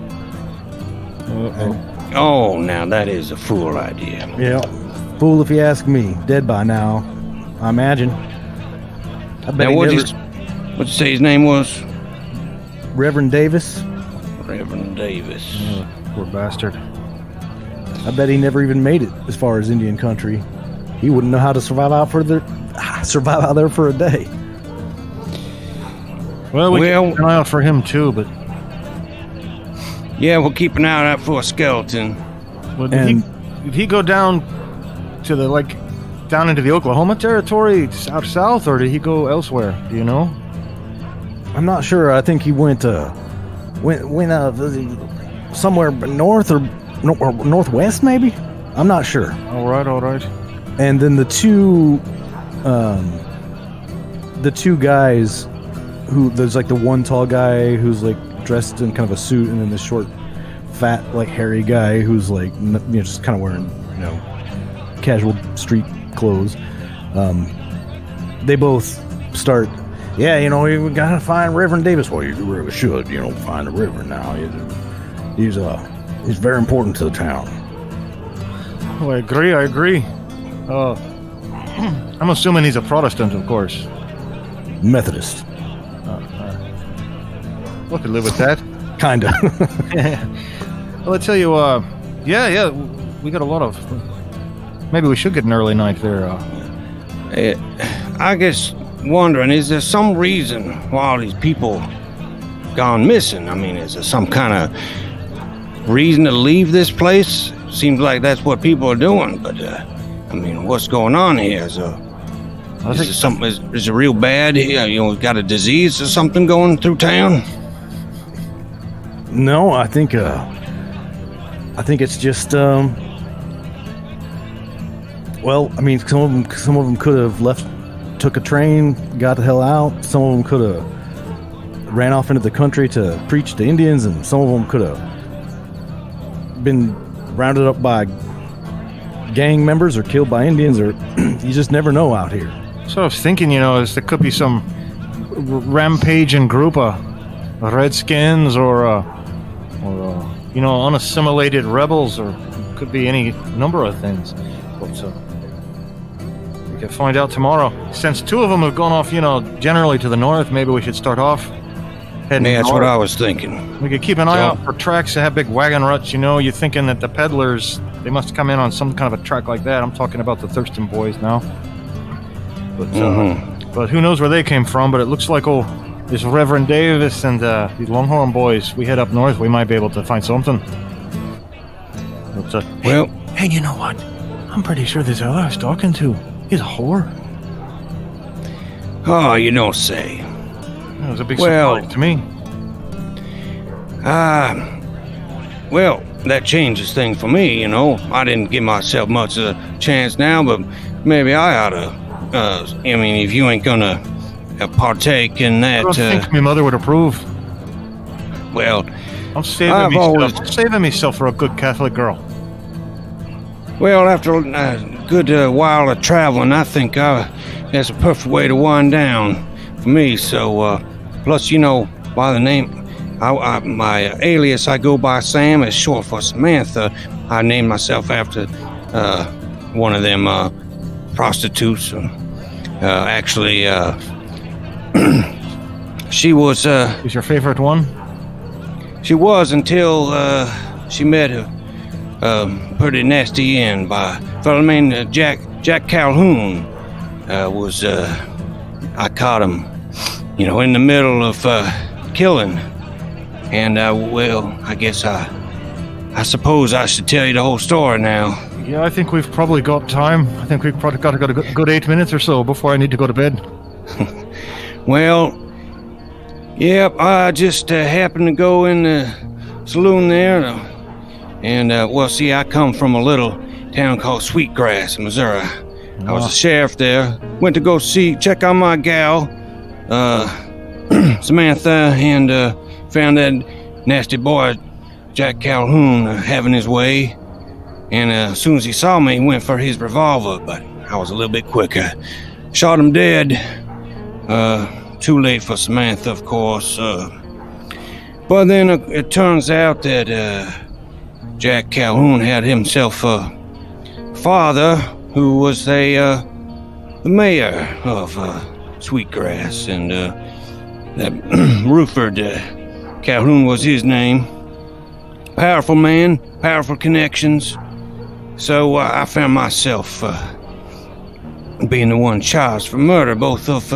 Oh, now that is a fool idea. Yeah, fool if you ask me. Dead by now, I imagine. I bet Now, what'd you say his name was? Reverend Davis. Reverend Davis. Poor bastard. I bet he never even made it as far as Indian country. He wouldn't know how to survive out there for a day. Well, we keep an eye out for him too, but yeah, we'll keep an eye out for a skeleton. well, did he go down to down into the Oklahoma territory, south, or did he go elsewhere? Do you know? I'm not sure. I think he went somewhere north or northwest, maybe. I'm not sure. All right. And then the two guys who there's the one tall guy who's dressed in kind of a suit, and then the short, fat, hairy guy who's just kind of wearing casual street clothes. They both start. Yeah, we gotta find Reverend Davis. Well, you really should, find the Reverend now. He's very important to the town. Oh, I agree. I'm assuming he's a Protestant, of course. Methodist. We could live with that. Kinda. Well, I tell you, yeah, we got a lot of. Maybe we should get an early night there. I guess wondering, is there some reason why all these people gone missing? I mean, is there some kind of reason to leave this place? Seems like that's what people are doing, but I mean, what's going on here? Is it real bad here? Got a disease or something going through town? No, I think it's just Well, I mean, some of them could have left, took a train, got the hell out. Some of them could have ran off into the country to preach to Indians, and some of them could have been rounded up by gang members or killed by Indians, or you just never know out here. So I was thinking, is there could be some rampaging group of redskins or unassimilated rebels, or could be any number of things. But we can find out tomorrow. Since two of them have gone off, generally to the north, maybe we should start off heading Yeah, that's north. what I was thinking. We could keep an eye out for tracks that have big wagon ruts. You're thinking that the peddlers, they must come in on some kind of a track like that. I'm talking about the Thurston boys now. But but who knows where they came from? But it looks like this Reverend Davis and these Longhorn boys. We head up north, we might be able to find something. But, hey, you know what? I'm pretty sure this other I was talking to is a whore. Oh, you don't say. That was a big surprise to me. Well, that changes things for me, I didn't give myself much of a chance now, but maybe I ought to. If you ain't gonna partake in that. I don't think my mother would approve. Well, I'm saving myself for a good Catholic girl. Well, after a good while of traveling, I think that's a perfect way to wind down for me. So, plus, by the name, my alias I go by Sam is short for Samantha. I named myself after one of them prostitutes. Actually, she was. Is your favorite one? She was until she met a pretty nasty end by a fellow named Jack Calhoun. I caught him, in the middle of killing. And I guess I suppose I should tell you the whole story now. Yeah, I think we've probably got time. I think we've probably got a good 8 minutes or so before I need to go to bed. Well, yep, I just happened to go in the saloon there, and I come from a little town called Sweetgrass, Missouri. I was a sheriff there. Went to go check on my gal, Samantha, and found that nasty boy, Jack Calhoun, having his way. And as soon as he saw me, he went for his revolver, but I was a little bit quicker. Shot him dead. Too late for Samantha, of course. But then it turns out that Jack Calhoun had himself a father who was the mayor of Sweetgrass, and that Ruford Calhoun was his name. Powerful man, powerful connections. So I found myself being the one charged for murder, both of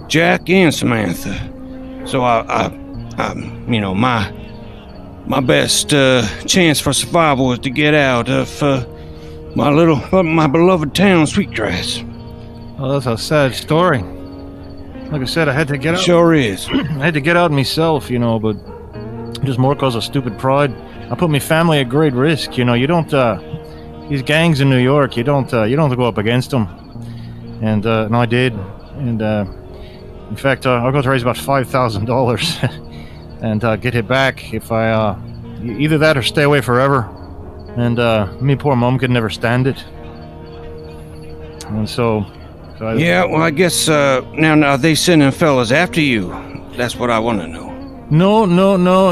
Jack and Samantha. So my best chance for survival was to get out of my beloved town, Sweetgrass. Oh, that's a sad story. Like I said, I had to get out. Sure is. I had to get out myself, but just more because of stupid pride. I put my family at great risk. You don't. These gangs in New York, you don't go up against them. And I did. And in fact, I'll go to raise about $5,000 and get it back if I either that or stay away forever. And me poor mom could never stand it. And so I guess now are they sending fellas after you? That's what I want to know. No,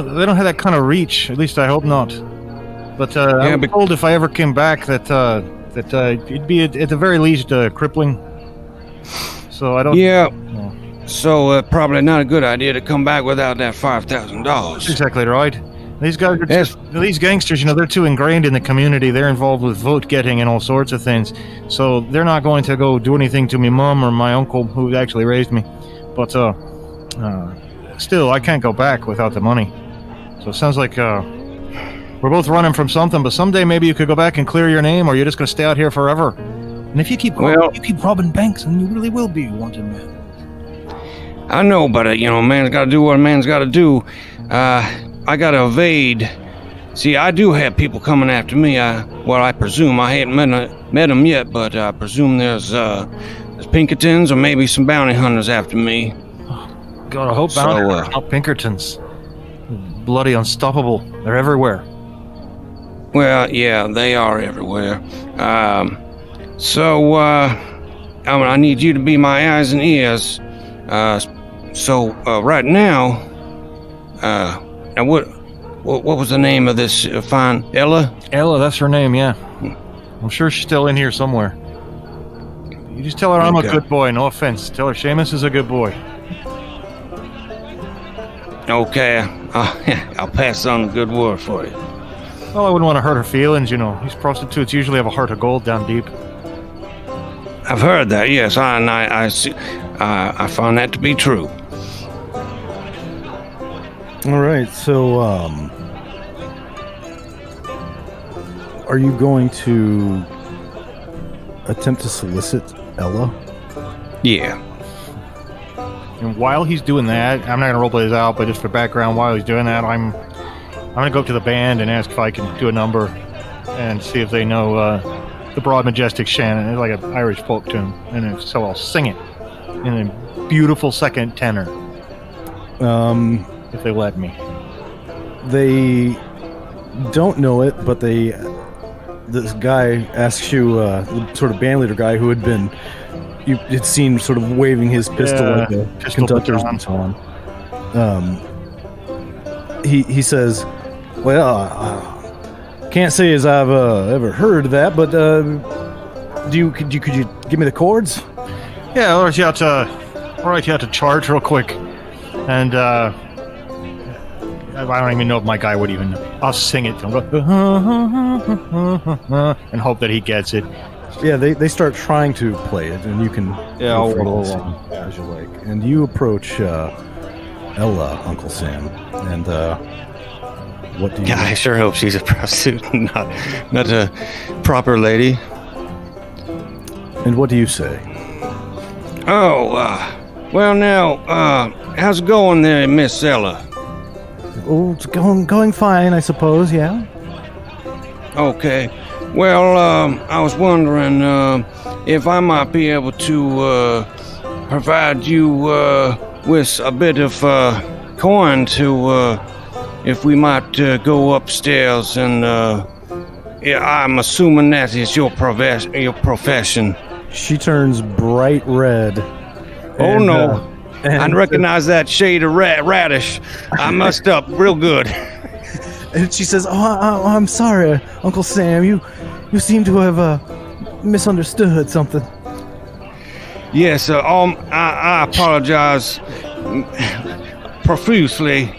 they don't have that kind of reach. At least I hope not. But I'm told if I ever came back that it'd be at the very least crippling. So I don't. Yeah. No. So probably not a good idea to come back without that $5,000. That's exactly right. These guys, these gangsters, they're too ingrained in the community. They're involved with vote getting and all sorts of things. So they're not going to go do anything to my mom or my uncle who actually raised me. But still, I can't go back without the money. So it sounds like we're both running from something. But someday maybe you could go back and clear your name, or you're just going to stay out here forever. And if you keep robbing banks, then you really will be a wanted man. I know, but a man's got to do what a man's got to do. I got to evade See, I do have people coming after me. I presume I haven't met them yet, but I presume there's Pinkertons or maybe some bounty hunters after me. God, I hope not Pinkertons. Bloody unstoppable. They're everywhere. Well, yeah, they are everywhere. I need you to be my eyes and ears. Right now, and what was the name of this fine Ella? Ella, that's her name, yeah. I'm sure she's still in here somewhere. You just tell her I'm a good boy, no offense. Tell her Seamus is a good boy. Okay, I'll pass on a good word for you. Well, I wouldn't want to hurt her feelings, you know. These prostitutes usually have a heart of gold down deep. I've heard that, yes, I found that to be true. All right, so are you going to attempt to solicit Ella? Yeah. And while he's doing that, I'm not going to roleplay this out, but just for background, while he's doing that, I'm going to go up to the band and ask if I can do a number and see if they know the Broad Majestic Shannon. It's like an Irish folk tune, and so I'll sing it in a beautiful second tenor. If they let me. They don't know it, but this guy asks you, the sort of bandleader guy who had been, you'd seen sort of waving his pistol at the conductors and so on. He says, well, can't say as I've ever heard of that, but could you give me the chords? Yeah, I'll write you out to charge real quick, and I don't even know if my guy would even. I'll sing it to him, and hope that he gets it. Yeah, they start trying to play it, and you can. Yeah, I'll roll along as you like. And you approach Ella, Uncle Sam, and what do you? Yeah, I sure hope she's a prostitute, not a proper lady. And what do you say? Oh, well now, how's it going there, Miss Ella? Oh, it's going fine, I suppose. Yeah. Okay. Well, I was wondering if I might be able to provide you with a bit of coin to, if we might go upstairs and, I'm assuming that is your profession. She turns bright red. Oh, no. I recognize that shade of radish. I messed up real good. And she says, "Oh, I'm sorry, Uncle Sam. You seem to have misunderstood something." Yes, I apologize profusely.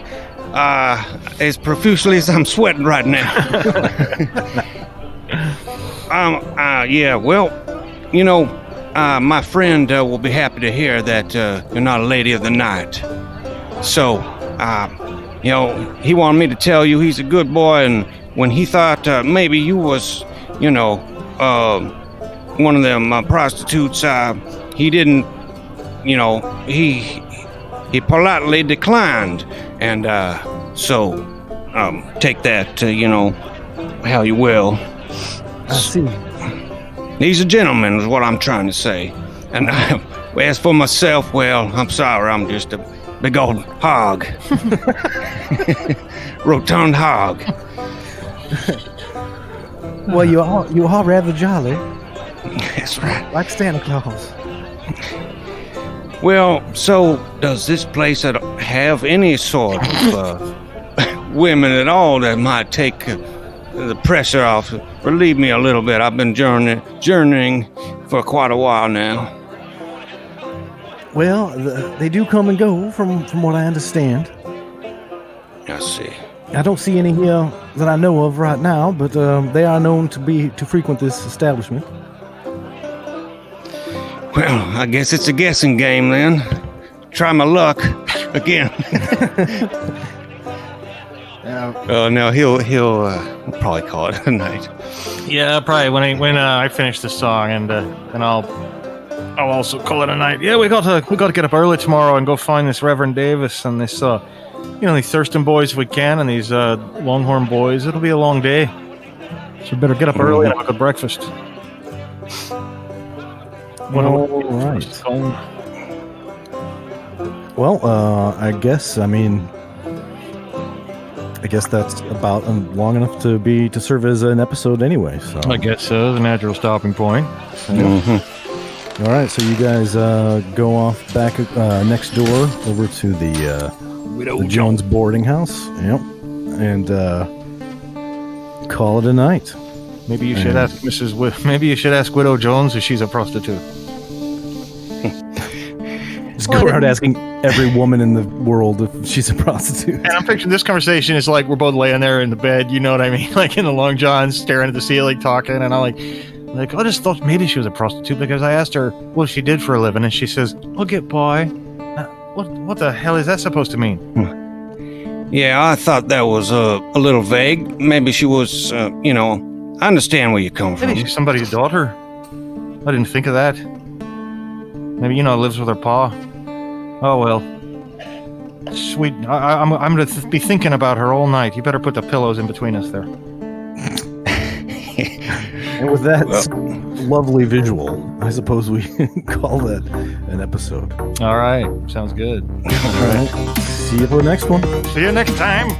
As profusely as I'm sweating right now. Yeah, well, you know, my friend will be happy to hear that you're not a lady of the night. So, you know, he wanted me to tell you he's a good boy, and when he thought maybe you was, you know, one of them prostitutes, he didn't, you know, he politely declined, and so take that, you know, how you will. I see. He's a gentleman, is what I'm trying to say. And as for myself, well, I'm sorry, I'm just a big old hog. Rotund hog. Well, you are rather jolly. That's right. Like Santa Claus. Well, so does this place have any sort of women at all that might take the pressure off, relieve me a little bit? I've been journeying for quite a while now. Well, they do come and go, from what I understand. I see. I don't see any here that I know of right now, but they are known to frequent this establishment. Well, I guess it's a guessing game then. Try my luck again. No, he'll probably call it a night. Yeah, probably when I finish the song, and I'll also call it a night. Yeah, we got to get up early tomorrow and go find this Reverend Davis and this these Thurston boys if we can, and these Longhorn boys. It'll be a long day. So better get up early and have a good breakfast. All right. Well, I guess that's about long enough to serve as an episode anyway. So I guess so. The natural stopping point. All right, so you guys go off back next door over to the Jones boarding house. Yep, and call it a night. Maybe you should ask Maybe you should ask Widow Jones if she's a prostitute. Just go around asking every woman in the world if she's a prostitute. And I'm picturing this conversation is like we're both laying there in the bed, you know what I mean? Like in the long johns, staring at the ceiling, talking, and I'm like, I just thought maybe she was a prostitute because I asked her what she did for a living, and she says, "I'll get by." What the hell is that supposed to mean? Yeah, I thought that was a little vague. Maybe she was, I understand where you come from. Maybe she's somebody's daughter. I didn't think of that. Maybe, lives with her pa. Oh, well. Sweet. I'm going to be thinking about her all night. You better put the pillows in between us there. And with that lovely visual, I suppose we call that an episode. All right. Sounds good. All right. See you for the next one. See you next time.